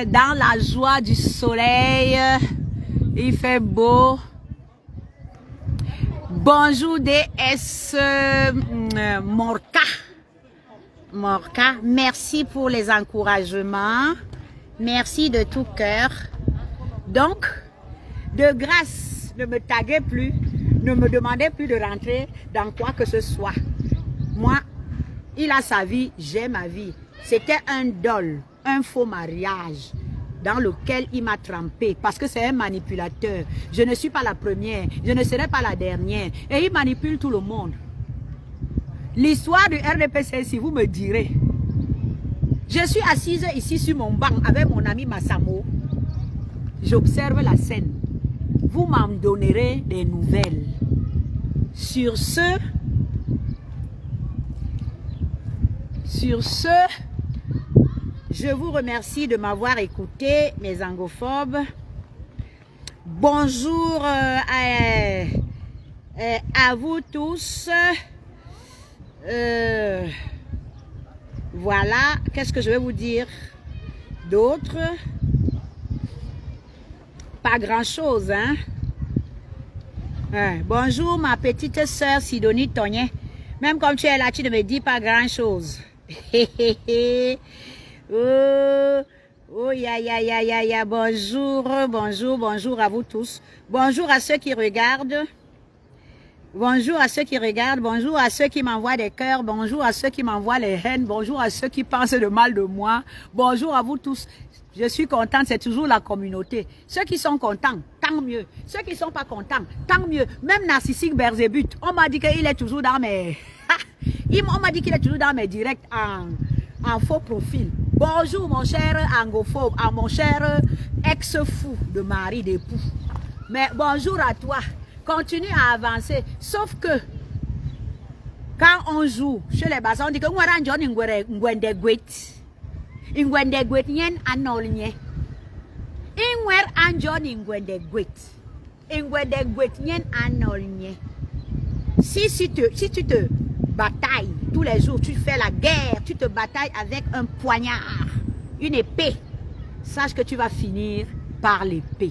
Dans la joie du soleil, il fait beau. Bonjour DS Morca, merci pour les encouragements. Merci de tout cœur. Donc, de grâce, ne me taguez plus, ne me demandez plus de rentrer dans quoi que ce soit. Moi, il a sa vie, j'ai ma vie. C'était un dol. Un faux mariage dans lequel il m'a trempé parce que c'est un manipulateur. Je ne suis pas la première, je ne serai pas la dernière et il manipule tout le monde. L'histoire du RDPC, si vous me direz, je suis assise ici sur mon banc avec mon ami Massamo, j'observe la scène. Vous m'en donnerez des nouvelles. Sur ce, je vous remercie de m'avoir écouté, mes angophobes. Bonjour à vous tous. Voilà, qu'est-ce que je vais vous dire d'autre? Pas grand-chose, hein? Bonjour ma petite sœur Sidonie Tognet. Même comme tu es là, tu ne me dis pas grand-chose. Ya. Bonjour à vous tous. Bonjour à ceux qui regardent. Bonjour à ceux qui regardent. Bonjour à ceux qui m'envoient des cœurs. Bonjour à ceux qui m'envoient les haines. Bonjour à ceux qui pensent de mal de moi. Bonjour à vous tous. Je suis contente, c'est toujours la communauté. Ceux qui sont contents, tant mieux. Ceux qui ne sont pas contents, tant mieux. Même narcissique Berzébut, on m'a dit qu'il est toujours dans mes... on m'a dit qu'il est toujours dans mes directs en faux profil. Bonjour mon cher angophobe, à mon cher ex-fou de mari d'époux. Mais bonjour à toi. Continue à avancer. Sauf que quand on joue chez les bassins, on dit que on va rendre Ingwende nyen anol nye. Ingwer anjon ingwende nyen anol nye. Si tu te batailles tous les jours, tu fais la guerre, tu te batailles avec un poignard, une épée, sache que tu vas finir par l'épée.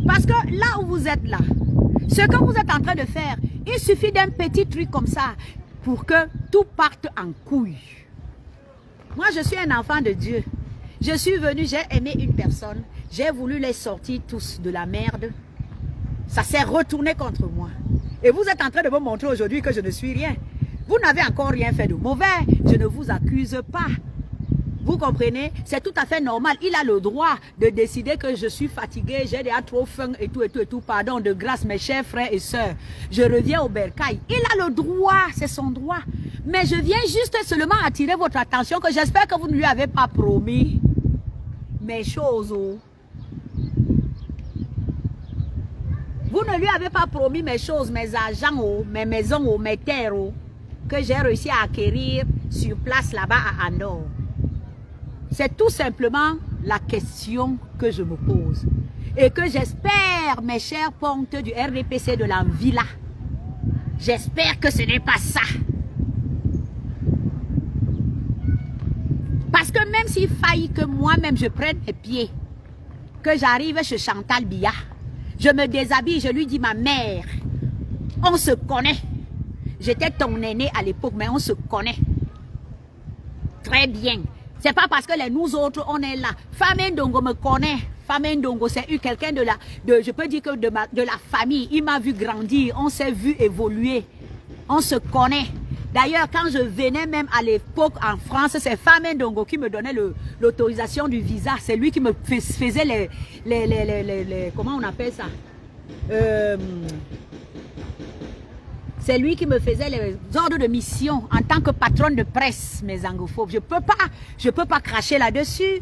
Parce que là où vous êtes là, ce que vous êtes en train de faire, il suffit d'un petit truc comme ça pour que tout parte en couille. Moi, je suis un enfant de Dieu. Je suis venu, j'ai aimé une personne. J'ai voulu les sortir tous de la merde. Ça s'est retourné contre moi. Et vous êtes en train de me montrer aujourd'hui que je ne suis rien. Vous n'avez encore rien fait de mauvais. Je ne vous accuse pas. Vous comprenez? C'est tout à fait normal. Il a le droit de décider que je suis fatigué, j'ai déjà trop faim et tout, et tout, et tout. Pardon, de grâce, mes chers frères et sœurs. Je reviens au bercail. Il a le droit, c'est son droit. Mais je viens juste seulement attirer votre attention que j'espère que vous ne lui avez pas promis mes choses. Oh. Vous ne lui avez pas promis mes choses, mes argents, oh, mes maisons, oh, mes terres, oh, que j'ai réussi à acquérir sur place là-bas à Andorre. C'est tout simplement la question que je me pose. Et que j'espère, mes chers pontes du RDPC de la Villa, j'espère que ce n'est pas ça. Parce que même s'il faille que moi-même je prenne mes pieds, que j'arrive chez Chantal Biya, je me déshabille, je lui dis ma mère, on se connaît. J'étais ton aîné à l'époque, mais on se connaît. Très bien. C'est pas parce que nous autres, on est là. Femme Ndongo me connaît. Femme Ndongo, c'est quelqu'un je peux dire que de la famille. Il m'a vu grandir. On s'est vu évoluer. On se connaît. D'ailleurs, quand je venais même à l'époque en France, c'est Femme Ndongo qui me donnait l'autorisation du visa. C'est lui qui me faisait comment on appelle ça? C'est lui qui me faisait les ordres de mission en tant que patronne de presse, mes angophobes. Je peux pas cracher là-dessus.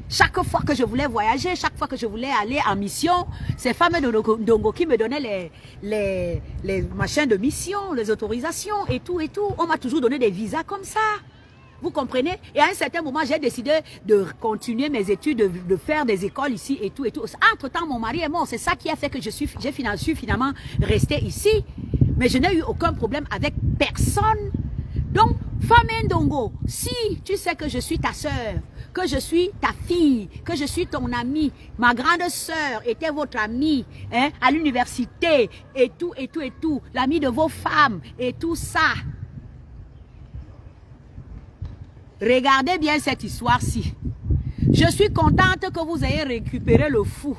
Chaque fois que je voulais voyager, chaque fois que je voulais aller en mission, c'est Femme Ndongo qui me donnait les machins de mission, les autorisations et tout et tout. On m'a toujours donné des visas comme ça. Vous comprenez? Et à un certain moment, j'ai décidé de continuer mes études, de faire des écoles ici et tout et tout. Entre-temps, mon mari est mort. C'est ça qui a fait que je suis finalement restée ici. Mais je n'ai eu aucun problème avec personne. Donc, Femme Ndongo, si tu sais que je suis ta sœur, que je suis ta fille, que je suis ton amie, ma grande sœur était votre amie hein, à l'université et tout, et tout, et tout, l'amie de vos femmes et tout ça. Regardez bien cette histoire-ci. Je suis contente que vous ayez récupéré le fou.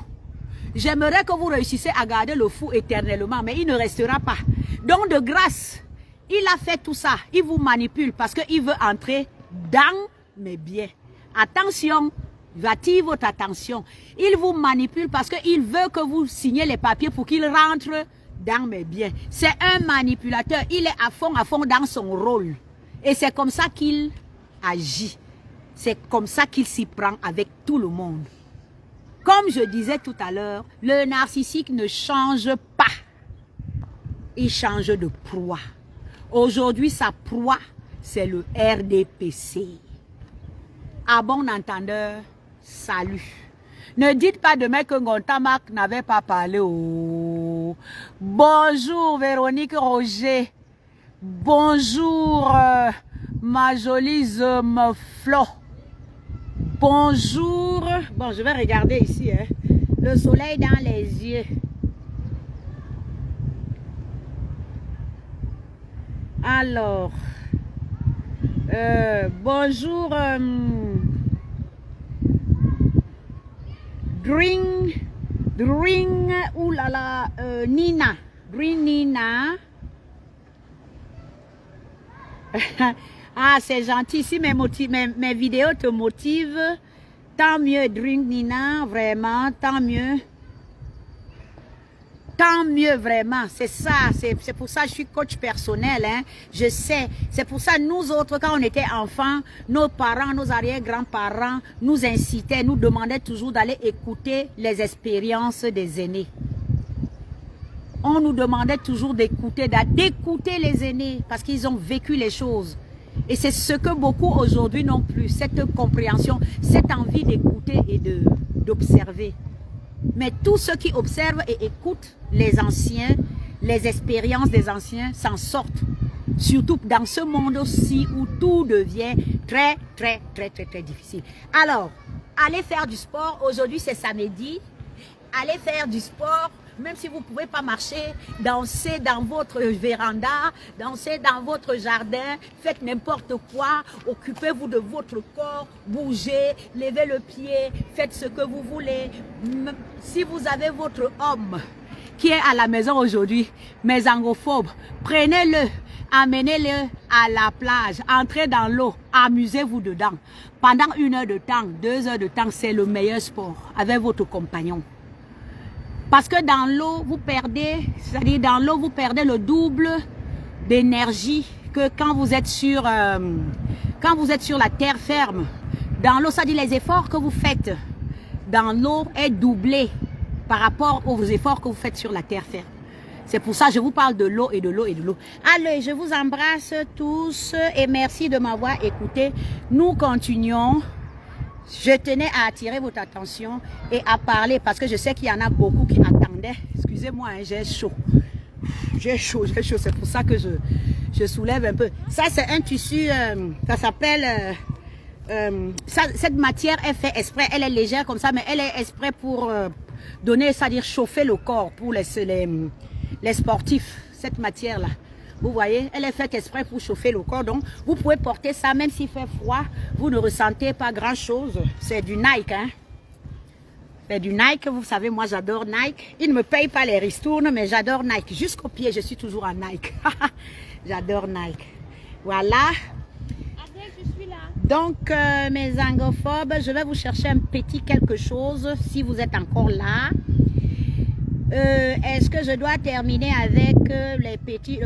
J'aimerais que vous réussissiez à garder le fou éternellement, mais il ne restera pas. Donc de grâce, il a fait tout ça. Il vous manipule parce qu'il veut entrer dans mes biens. Attention, j'attire votre attention. Il vous manipule parce qu'il veut que vous signiez les papiers pour qu'il rentre dans mes biens. C'est un manipulateur. Il est à fond dans son rôle. Et c'est comme ça qu'il agit. C'est comme ça qu'il s'y prend avec tout le monde. Comme je disais tout à l'heure, le narcissique ne change pas. Il change de proie. Aujourd'hui, sa proie, c'est le RDPC. À bon entendeur, salut. Ne dites pas demain que Ngontamak n'avait pas parlé. Oh. Bonjour Véronique Roger. Bonjour ma jolie Flo. Bonjour. Bon, je vais regarder ici. Hein. Le soleil dans les yeux. Alors, bonjour. Oulala, Nina. Green Nina. Ah, c'est gentil. Si mes vidéos te motivent, tant mieux, Drink Nina, vraiment, tant mieux. Tant mieux, vraiment. C'est ça. C'est pour ça que je suis coach personnel. Hein. Je sais. C'est pour ça nous autres, quand on était enfants, nos parents, nos arrière-grands-parents nous incitaient, nous demandaient toujours d'aller écouter les expériences des aînés. On nous demandait toujours d'écouter les aînés parce qu'ils ont vécu les choses. Et c'est ce que beaucoup aujourd'hui n'ont plus, cette compréhension, cette envie d'écouter et d'observer. Mais tous ceux qui observent et écoutent les anciens, les expériences des anciens s'en sortent. Surtout dans ce monde aussi où tout devient très difficile. Alors, allez faire du sport. Aujourd'hui, c'est samedi. Allez faire du sport. même si vous ne pouvez pas marcher, dansez dans votre véranda, dansez dans votre jardin, faites n'importe quoi, occupez-vous de votre corps, bougez, levez le pied, faites ce que vous voulez. Si vous avez votre homme qui est à la maison aujourd'hui, mes angophobes, prenez-le, amenez-le à la plage, entrez dans l'eau, amusez-vous dedans. Pendant 1 heure de temps, 2 heures de temps, c'est le meilleur sport avec votre compagnon. Parce que dans l'eau, vous perdez, c'est-à-dire dans l'eau, vous perdez le double d'énergie que quand vous êtes sur la terre ferme. Dans l'eau, ça dit les efforts que vous faites dans l'eau est doublé par rapport aux efforts que vous faites sur la terre ferme. C'est pour ça que je vous parle de l'eau et de l'eau et de l'eau. Allez, je vous embrasse tous et merci de m'avoir écouté. Nous continuons. Je tenais à attirer votre attention et à parler parce que je sais qu'il y en a beaucoup qui attendaient. Excusez-moi, hein, j'ai chaud. J'ai chaud, j'ai chaud. C'est pour ça que je soulève un peu. Ça, c'est un tissu, ça s'appelle... cette matière est faite exprès. Elle est légère comme ça, mais elle est exprès pour donner, c'est-à-dire chauffer le corps pour les sportifs. Cette matière-là. Vous voyez, elle est faite exprès pour chauffer le corps. Donc, vous pouvez porter ça même s'il fait froid. Vous ne ressentez pas grand-chose. C'est du Nike. Hein? C'est du Nike. Vous savez, moi, j'adore Nike. Ils ne me payent pas les ristournes, mais j'adore Nike. Jusqu'au pied, je suis toujours en Nike. J'adore Nike. Voilà. Je suis là. Donc, mes angophobes, je vais vous chercher un petit quelque chose si vous êtes encore là. Est-ce que je dois terminer avec le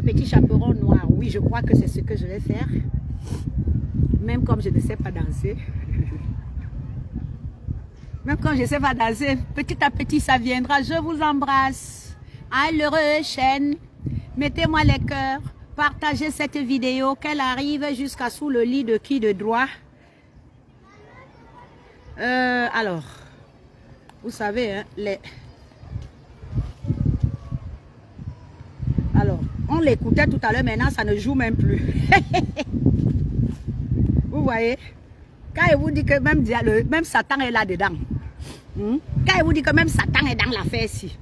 petit chaperon noir? Oui, je crois que c'est ce que je vais faire. Même comme je ne sais pas danser. Même quand je ne sais pas danser, petit à petit, ça viendra. Je vous embrasse. À l'heureux chaîne. Mettez-moi les cœurs. Partagez cette vidéo, qu'elle arrive jusqu'à sous le lit de qui de droit. Alors, vous savez, hein, Alors, on l'écoutait tout à l'heure, maintenant ça ne joue même plus. Vous voyez? Quand il vous dit que même Satan est là-dedans. Quand il vous dit que même Satan est dans l'affaire ici.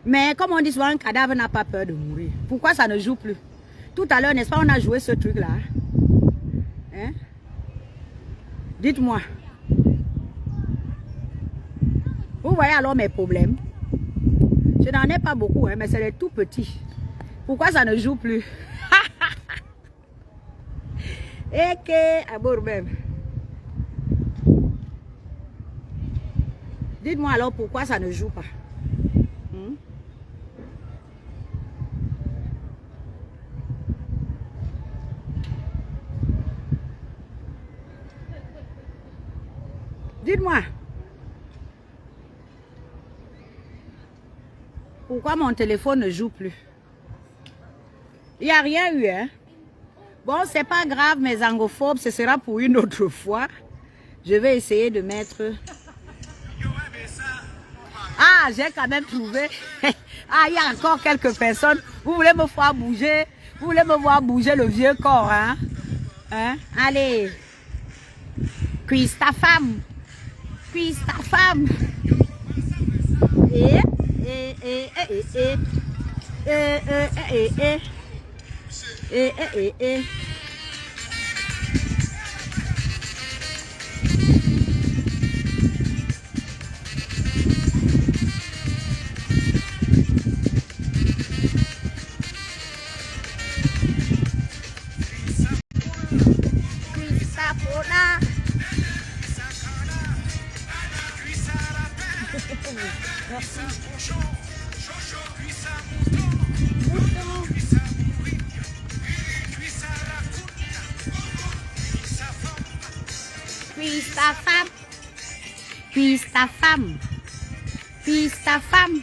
Mais comme on dit souvent, un cadavre n'a pas peur de mourir. Pourquoi ça ne joue plus? Tout à l'heure, n'est-ce pas, on a joué ce truc-là. Hein? Dites-moi. Vous voyez alors mes problèmes? Je n'en ai pas beaucoup, hein, mais c'est les tout petits. Pourquoi ça ne joue plus? Et que, abord même. Dites-moi alors pourquoi ça ne joue pas. Dites-moi. Pourquoi mon téléphone ne joue plus? Il n'y a rien eu, hein? Bon, c'est pas grave, mes angophobes, ce sera pour une autre fois. Je vais essayer de mettre... Ah, j'ai quand même trouvé. Ah, il y a encore quelques personnes. Vous voulez me voir bouger? Vous voulez me voir bouger le vieux corps, hein? Hein? Allez. Cuise ta femme. Cuise ta femme. Et Cuise ta femme. Cuise ta femme. Cuise ta femme.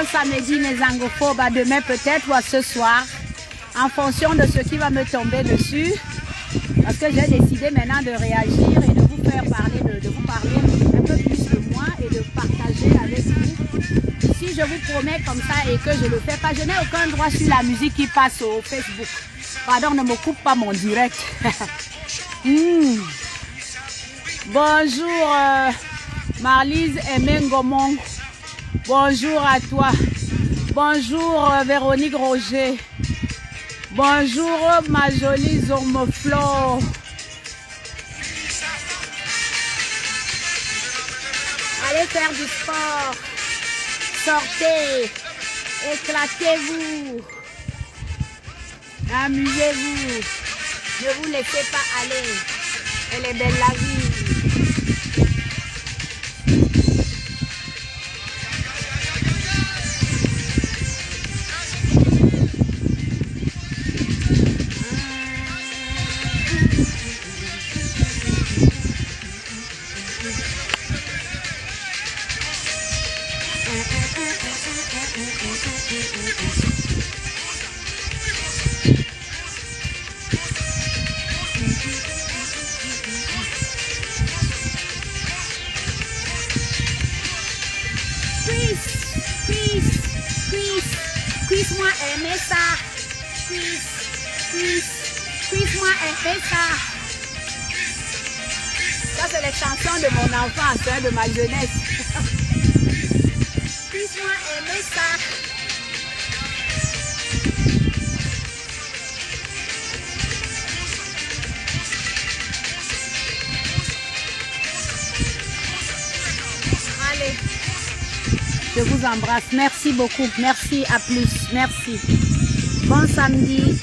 Bon samedi mes angophobes, à demain peut-être ou à ce soir, en fonction de ce qui va me tomber dessus. Parce que j'ai décidé maintenant de réagir et de vous faire parler, de vous parler un peu plus de moi et de partager avec vous. Si je vous promets comme ça et que je ne le fais pas, je n'ai aucun droit sur la musique qui passe au Facebook. Pardon, ne me coupe pas mon direct. Bonjour Marlise Emengomong. Bonjour à toi. Bonjour Véronique Roger. Bonjour ma jolie Zomoflo. Allez faire du sport. Sortez. Éclatez-vous. Amusez-vous. Ne vous laissez pas aller. Elle est belle la vie. Puisse-moi aimer ça. Puisse-moi aimer ça. Ça, c'est les chansons de mon enfance, hein, de ma jeunesse. Puisse-moi aimer ça. Allez. Je vous embrasse. Merci beaucoup. Merci. À plus. Merci. Bon samedi.